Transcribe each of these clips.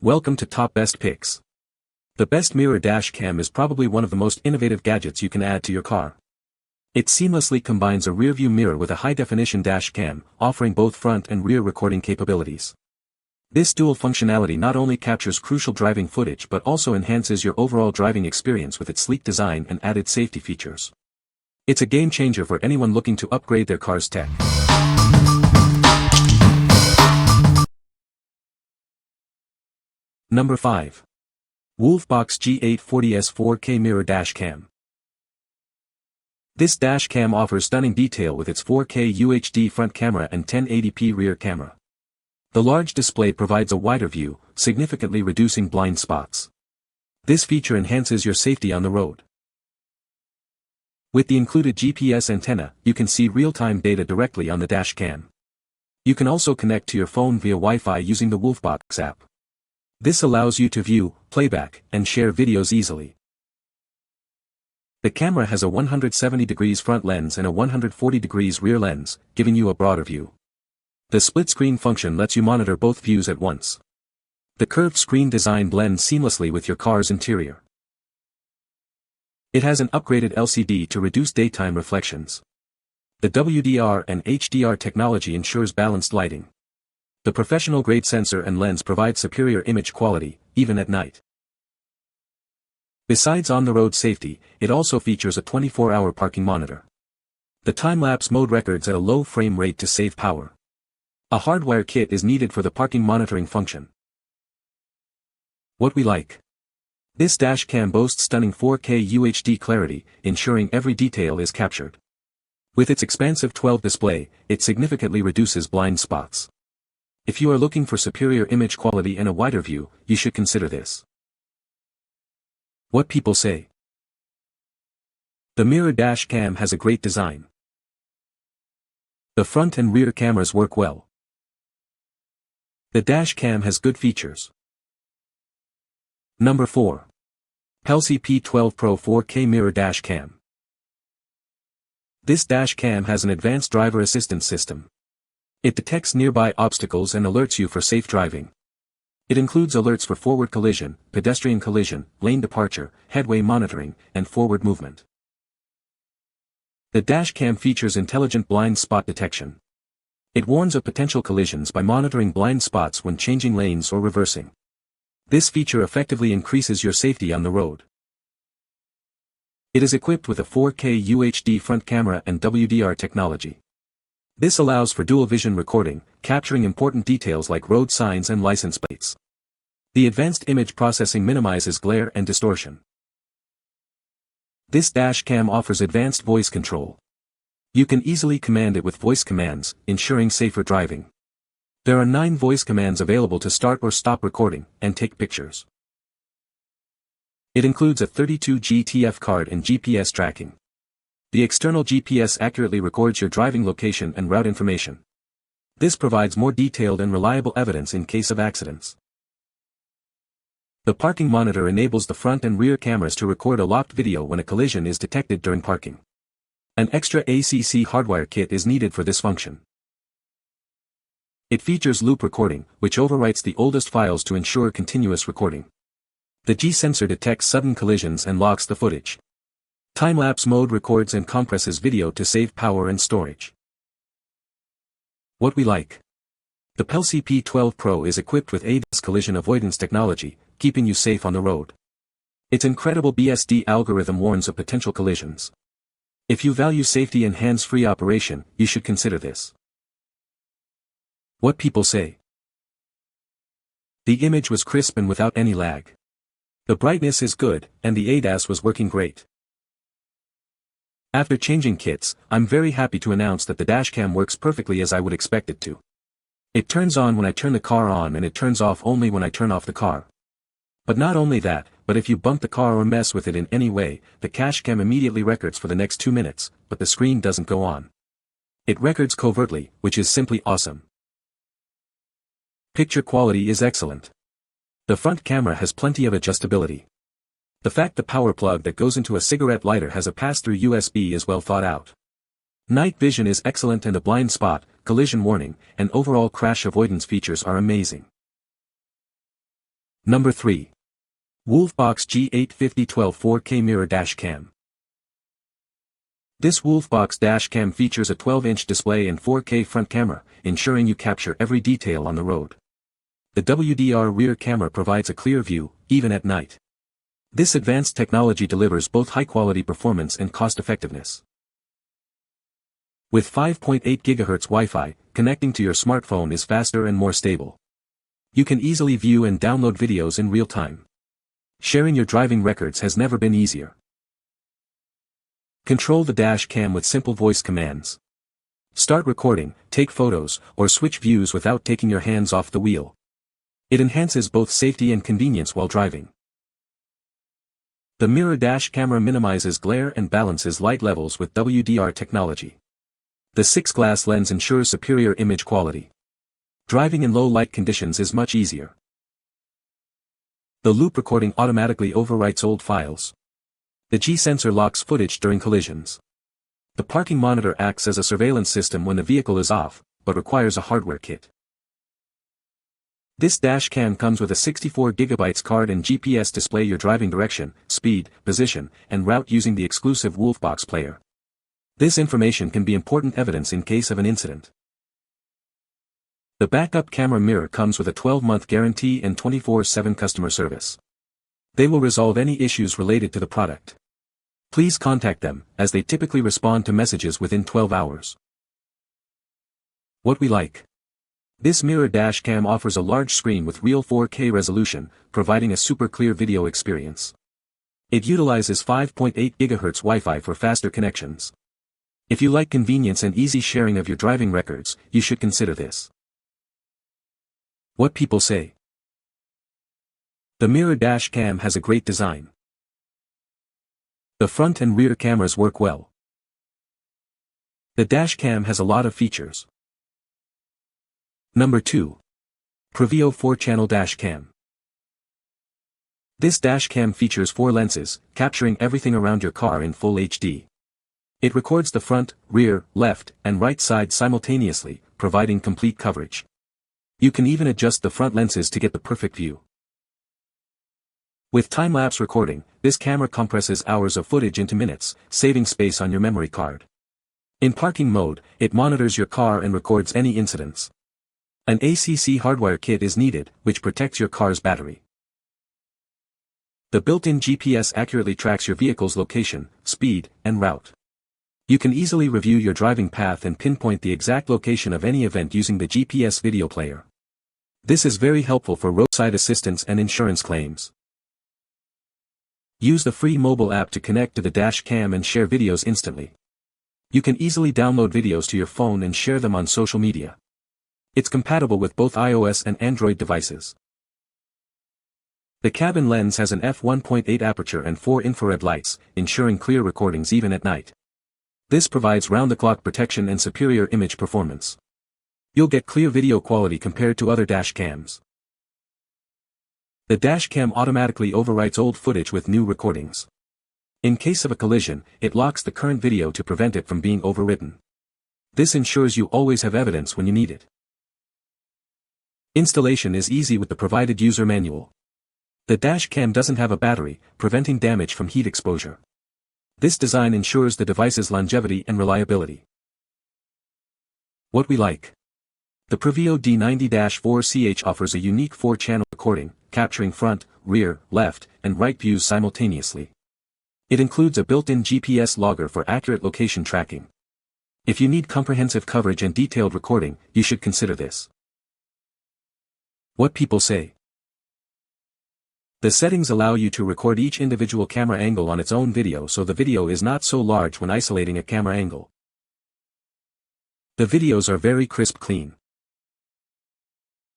Welcome to Top Best Picks. The best mirror dash cam is probably one of the most innovative gadgets you can add to your car. It seamlessly combines a rearview mirror with a high-definition dash cam, offering both front and rear recording capabilities. This dual functionality not only captures crucial driving footage but also enhances your overall driving experience with its sleek design and added safety features. It's a game-changer for anyone looking to upgrade their car's tech. Number 5. WOLFBOX G840S 4K Mirror Dash Cam. This dash cam offers stunning detail with its 4K UHD front camera and 1080p rear camera. The large display provides a wider view, significantly reducing blind spots. This feature enhances your safety on the road. With the included GPS antenna, you can see real-time data directly on the dash cam. You can also connect to your phone via Wi-Fi using the WOLFBOX app. This allows you to view, playback, and share videos easily. The camera has a 170 degrees front lens and a 140 degrees rear lens, giving you a broader view. The split-screen function lets you monitor both views at once. The curved screen design blends seamlessly with your car's interior. It has an upgraded LCD to reduce daytime reflections. The WDR and HDR technology ensures balanced lighting. The professional-grade sensor and lens provide superior image quality, even at night. Besides on-the-road safety, it also features a 24-hour parking monitor. The time-lapse mode records at a low frame rate to save power. A hardwire kit is needed for the parking monitoring function. What we like. This dash cam boasts stunning 4K UHD clarity, ensuring every detail is captured. With its expansive 12 display, it significantly reduces blind spots. If you are looking for superior image quality and a wider view, you should consider this. What people say. The mirror dash cam has a great design. The front and rear cameras work well. The dash cam has good features. Number 4. Pelsee P12 Pro 4K Mirror Dash Cam. This dash cam has an advanced driver assistance system. It detects nearby obstacles and alerts you for safe driving. It includes alerts for forward collision, pedestrian collision, lane departure, headway monitoring, and forward movement. The dash cam features intelligent blind spot detection. It warns of potential collisions by monitoring blind spots when changing lanes or reversing. This feature effectively increases your safety on the road. It is equipped with a 4K UHD front camera and WDR technology. This allows for dual vision recording, capturing important details like road signs and license plates. The advanced image processing minimizes glare and distortion. This dash cam offers advanced voice control. You can easily command it with voice commands, ensuring safer driving. There are 9 voice commands available to start or stop recording, and take pictures. It includes a 32G TF card and GPS tracking. The external GPS accurately records your driving location and route information. This provides more detailed and reliable evidence in case of accidents. The parking monitor enables the front and rear cameras to record a locked video when a collision is detected during parking. An extra ACC hardwire kit is needed for this function. It features loop recording, which overwrites the oldest files to ensure continuous recording. The G sensor detects sudden collisions and locks the footage. Time-lapse mode records and compresses video to save power and storage. What we like. The Pelsee P12 Pro is equipped with ADAS collision avoidance technology, keeping you safe on the road. Its incredible BSD algorithm warns of potential collisions. If you value safety and hands-free operation, you should consider this. What people say. The image was crisp and without any lag. The brightness is good, and the ADAS was working great. After changing kits, I'm very happy to announce that the dashcam works perfectly as I would expect it to. It turns on when I turn the car on and it turns off only when I turn off the car. But not only that, but if you bump the car or mess with it in any way, the dashcam immediately records for the next 2 minutes, but the screen doesn't go on. It records covertly, which is simply awesome. Picture quality is excellent. The front camera has plenty of adjustability. The fact the power plug that goes into a cigarette lighter has a pass-through USB is well thought out. Night vision is excellent and the blind spot, collision warning, and overall crash avoidance features are amazing. Number 3. WOLFBOX G85012 4K Mirror Dash Cam. This WOLFBOX dash cam features a 12-inch display and 4K front camera, ensuring you capture every detail on the road. The WDR rear camera provides a clear view, even at night. This advanced technology delivers both high-quality performance and cost-effectiveness. With 5.8 GHz Wi-Fi, connecting to your smartphone is faster and more stable. You can easily view and download videos in real time. Sharing your driving records has never been easier. Control the dash cam with simple voice commands. Start recording, take photos, or switch views without taking your hands off the wheel. It enhances both safety and convenience while driving. The mirror dash camera minimizes glare and balances light levels with WDR technology. The 6-glass lens ensures superior image quality. Driving in low light conditions is much easier. The loop recording automatically overwrites old files. The G-sensor locks footage during collisions. The parking monitor acts as a surveillance system when the vehicle is off, but requires a hardware kit. This dash cam comes with a 64 GB card and GPS display your driving direction, speed, position, and route using the exclusive WOLFBOX player. This information can be important evidence in case of an incident. The backup camera mirror comes with a 12-month guarantee and 24/7 customer service. They will resolve any issues related to the product. Please contact them, as they typically respond to messages within 12 hours. What we like. This mirror dash cam offers a large screen with real 4K resolution, providing a super clear video experience. It utilizes 5.8 GHz Wi-Fi for faster connections. If you like convenience and easy sharing of your driving records, you should consider this. What people say. The mirror dash cam has a great design. The front and rear cameras work well. The dash cam has a lot of features. Number 2. PRUVEEO 4-channel dash cam. This dash cam features 4 lenses, capturing everything around your car in full HD. It records the front, rear, left, and right side simultaneously, providing complete coverage. You can even adjust the front lenses to get the perfect view. With time-lapse recording, this camera compresses hours of footage into minutes, saving space on your memory card. In parking mode, it monitors your car and records any incidents. An ACC hardwire kit is needed, which protects your car's battery. The built-in GPS accurately tracks your vehicle's location, speed, and route. You can easily review your driving path and pinpoint the exact location of any event using the GPS video player. This is very helpful for roadside assistance and insurance claims. Use the free mobile app to connect to the dash cam and share videos instantly. You can easily download videos to your phone and share them on social media. It's compatible with both iOS and Android devices. The cabin lens has an f1.8 aperture and 4 infrared lights, ensuring clear recordings even at night. This provides round-the-clock protection and superior image performance. You'll get clear video quality compared to other dash cams. The dash cam automatically overwrites old footage with new recordings. In case of a collision, it locks the current video to prevent it from being overwritten. This ensures you always have evidence when you need it. Installation is easy with the provided user manual. The dash cam doesn't have a battery, preventing damage from heat exposure. This design ensures the device's longevity and reliability. What we like. The PRUVEEO D90-4CH offers a unique 4-channel recording, capturing front, rear, left, and right views simultaneously. It includes a built-in GPS logger for accurate location tracking. If you need comprehensive coverage and detailed recording, you should consider this. What people say. The settings allow you to record each individual camera angle on its own video, so the video is not so large when isolating a camera angle. The videos are very crisp clean.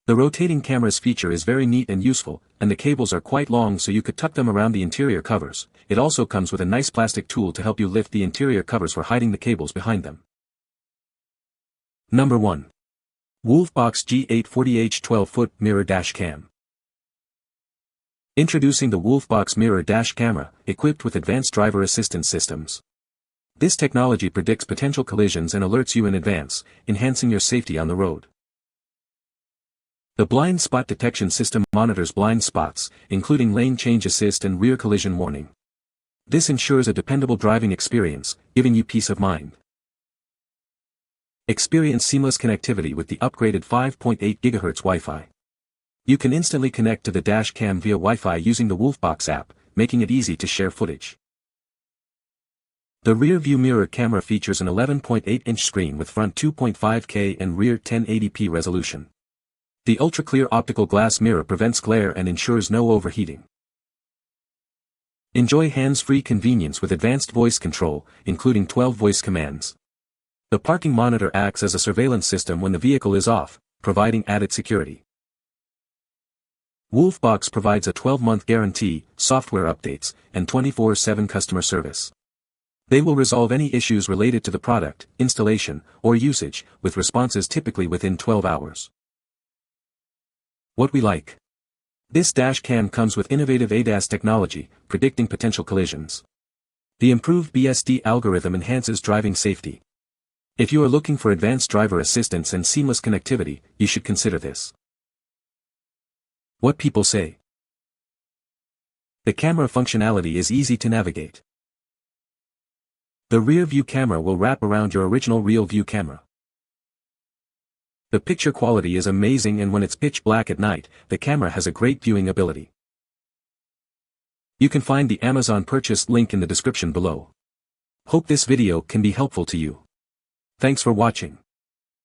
The rotating cameras feature is very neat and useful, and the cables are quite long so you could tuck them around the interior covers. It also comes with a nice plastic tool to help you lift the interior covers for hiding the cables behind them. Number 1. WOLFBOX G840H 12-foot Mirror Dash Cam. Introducing the WOLFBOX Mirror Dash Camera, equipped with advanced driver assistance systems. This technology predicts potential collisions and alerts you in advance, enhancing your safety on the road. The blind spot detection system monitors blind spots, including lane change assist and rear collision warning. This ensures a dependable driving experience, giving you peace of mind. Experience seamless connectivity with the upgraded 5.8 GHz Wi-Fi. You can instantly connect to the dash cam via Wi-Fi using the WOLFBOX app, making it easy to share footage. The rear view mirror camera features an 11.8-inch screen with front 2.5K and rear 1080p resolution. The ultra-clear optical glass mirror prevents glare and ensures no overheating. Enjoy hands-free convenience with advanced voice control, including 12 voice commands. The parking monitor acts as a surveillance system when the vehicle is off, providing added security. WOLFBOX provides a 12-month guarantee, software updates, and 24/7 customer service. They will resolve any issues related to the product, installation, or usage, with responses typically within 12 hours. What we like. This dash cam comes with innovative ADAS technology, predicting potential collisions. The improved BSD algorithm enhances driving safety. If you are looking for advanced driver assistance and seamless connectivity, you should consider this. What people say. The camera functionality is easy to navigate. The rear view camera will wrap around your original real view camera. The picture quality is amazing, and when it's pitch black at night, the camera has a great viewing ability. You can find the Amazon purchase link in the description below. Hope this video can be helpful to you. Thanks for watching.